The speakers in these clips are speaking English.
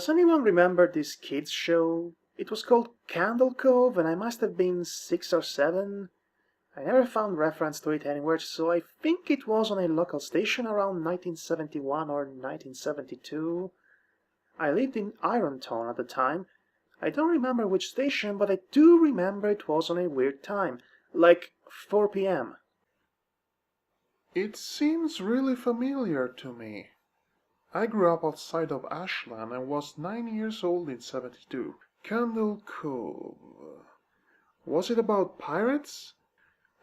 Does anyone remember this kids show? It was called Cove, and I must have been 6 or 7. I never found reference to it anywhere, so I think it was on a local station around 1971 or 1972. I lived in Ironton at the time. I don't remember which station, but I do remember it was on a weird time, like 4 p.m. It seems really familiar to me. I grew up outside of Ashland and was 9 years old in 72. Candle Cove. Was it about pirates?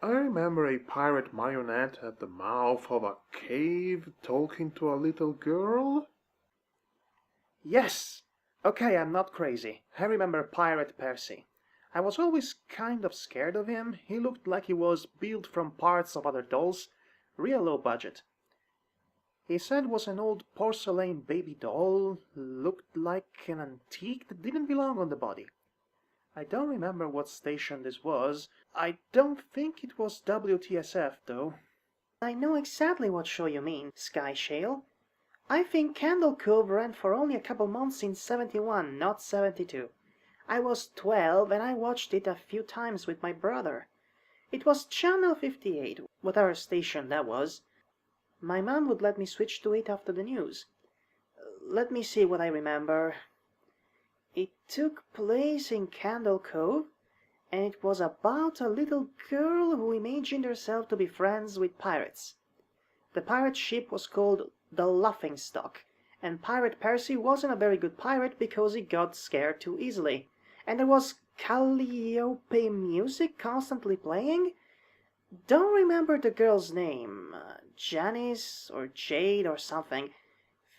I remember a pirate marionette at the mouth of a cave talking to a little girl. Yes! Okay, I'm not crazy. I remember Pirate Percy. I was always kind of scared of him. He looked like he was built from parts of other dolls. Real low budget. His head was an old porcelain baby doll, looked like an antique that didn't belong on the body. I don't remember what station this was. I don't think it was WTSF, though. I know exactly what show you mean, Sky Shale. I think Candle Cove ran for only a couple months in 71, not 72. I was 12 and I watched it a few times with my brother. It was Channel 58, whatever station that was. My mom would let me switch to it after the news. Let me see what I remember. It took place in Candle Cove, and it was about a little girl who imagined herself to be friends with pirates. The pirate ship was called the Laughingstock, and Pirate Percy wasn't a very good pirate because he got scared too easily. And there was Calliope music constantly playing. Don't remember the girl's name. Janice or Jade or something.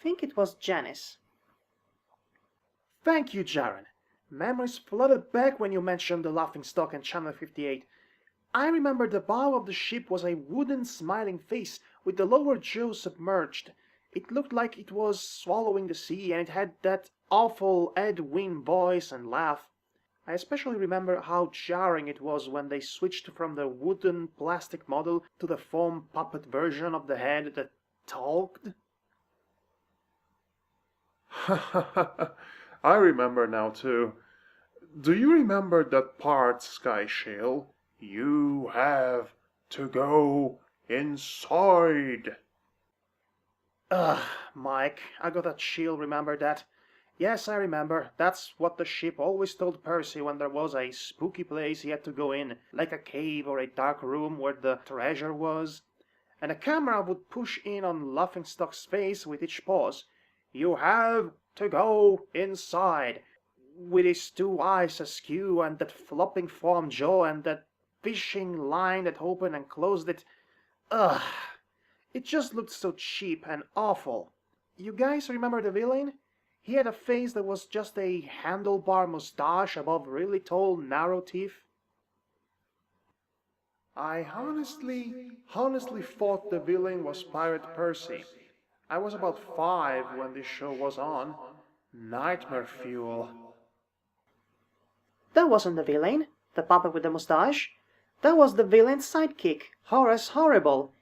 Think it was Janice. Thank you, Jaren. Memories flooded back when you mentioned the Laughingstock and Channel 58. I remember the bow of the ship was a wooden smiling face with the lower jaw submerged. It looked like it was swallowing the sea, and it had that awful Ed Wynn voice and laugh. I especially remember how jarring it was when they switched from the wooden plastic model to the foam puppet version of the head that talked. I remember now too. Do you remember that part, Sky Shale? You have to go inside. Ugh, Mike, I got a chill, remember that? Yes, I remember. That's what the ship always told Percy when there was a spooky place he had to go in, like a cave or a dark room where the treasure was. And the camera would push in on Laughingstock's face with each pause. You have to go inside. With his two eyes askew and that flopping foam jaw and that fishing line that opened and closed it. Ugh. It just looked so cheap and awful. You guys remember the villain? He had a face that was just a handlebar mustache above really tall, narrow teeth. I honestly thought the villain was Pirate Percy. I was about 5 when this show was on. Nightmare fuel. That wasn't the villain, the puppet with the mustache. That was the villain's sidekick, Horace Horrible.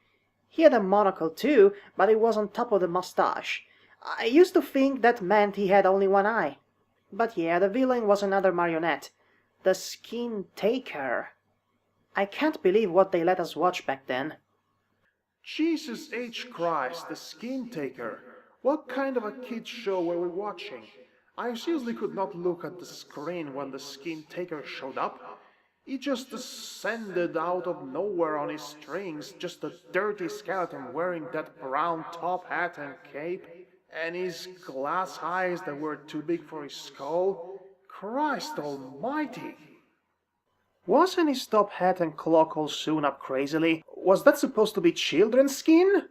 He had a monocle too, but it was on top of the mustache. I used to think that meant he had only one eye. But yeah, the villain was another marionette. The Skin Taker. I can't believe what they let us watch back then. Jesus H. Christ, the Skin Taker. What kind of a kid's show were we watching? I seriously could not look at the screen when the Skin Taker showed up. He just descended out of nowhere on his strings, just a dirty skeleton wearing that brown top hat and cape, and his glass eyes that were too big for his skull. Christ almighty! Wasn't his top hat and cloak all sewn up crazily? Was that supposed to be children's skin?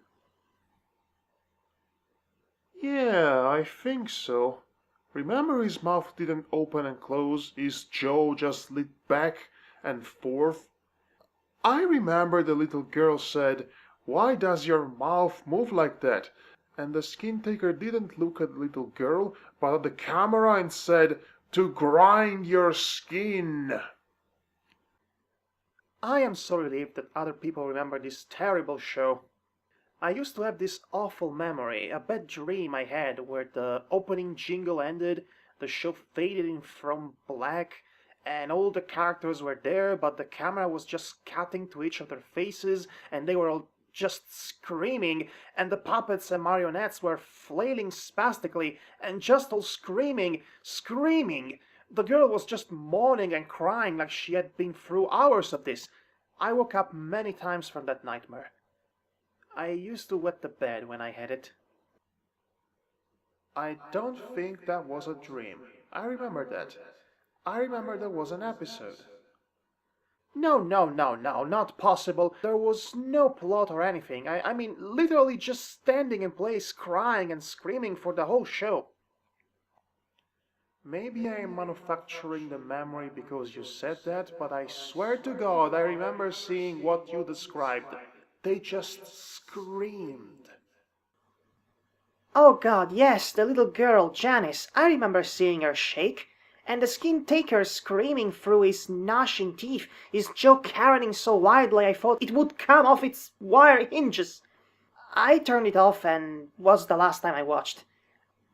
Yeah, I think so. Remember his mouth didn't open and close, his jaw just slid back and forth? I remember the little girl said, "Why does your mouth move like that?" And the Skin Taker didn't look at the little girl, but at the camera and said, "To grind your skin." I am so relieved that other people remember this terrible show. I used to have this awful memory, a bad dream I had where the opening jingle ended, the show faded in from black, and all the characters were there, but the camera was just cutting to each of their faces, and they were all just screaming, and the puppets and marionettes were flailing spastically, and just all screaming, screaming. The girl was just moaning and crying like she had been through hours of this. I woke up many times from that nightmare. I used to wet the bed when I had it. I don't think that was a dream. I remember that. I remember there was an episode. No, no, no, no, not possible. There was no plot or anything. I mean, literally just standing in place, crying and screaming for the whole show. Maybe I am manufacturing the memory because you said that, but I swear to God I remember seeing what you described. They just screamed. Oh God, yes, the little girl, Janice. I remember seeing her shake. And the skin taker screaming through his gnashing teeth, his jaw carroting so wildly I thought it would come off its wire hinges. I turned it off and was the last time I watched.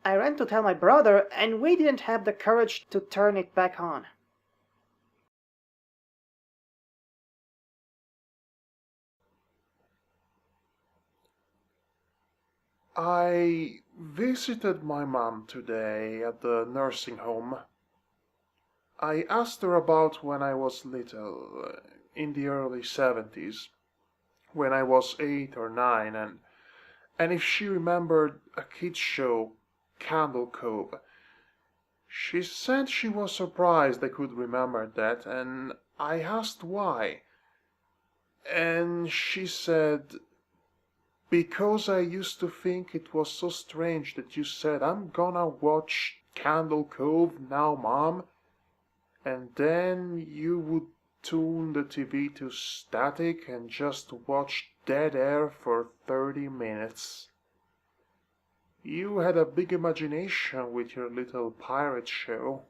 I ran to tell my brother, and we didn't have the courage to turn it back on. I visited my mom today at the nursing home. I asked her about when I was little, in the early 70s, when I was 8 or 9, and if she remembered a kids show, Cove. She said she was surprised I could remember that, and I asked why. And she said, because I used to think it was so strange that you said, I'm gonna watch Cove now, Mom, and then you would tune the TV to static and just watch dead air for 30 minutes. You had a big imagination with your little pirate show.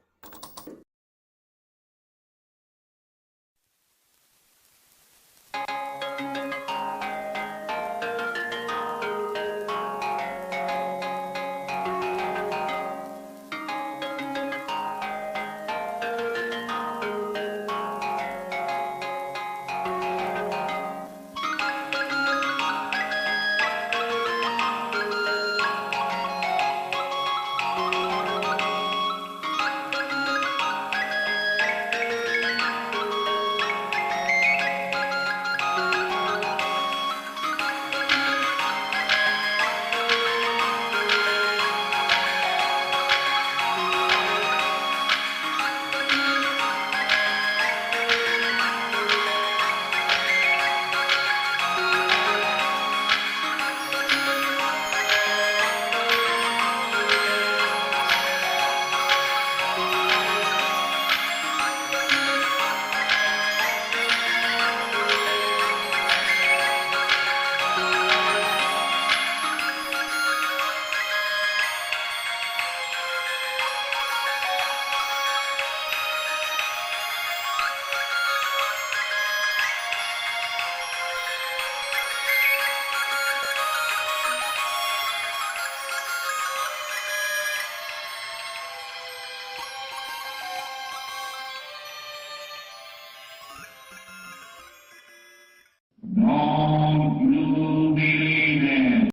No.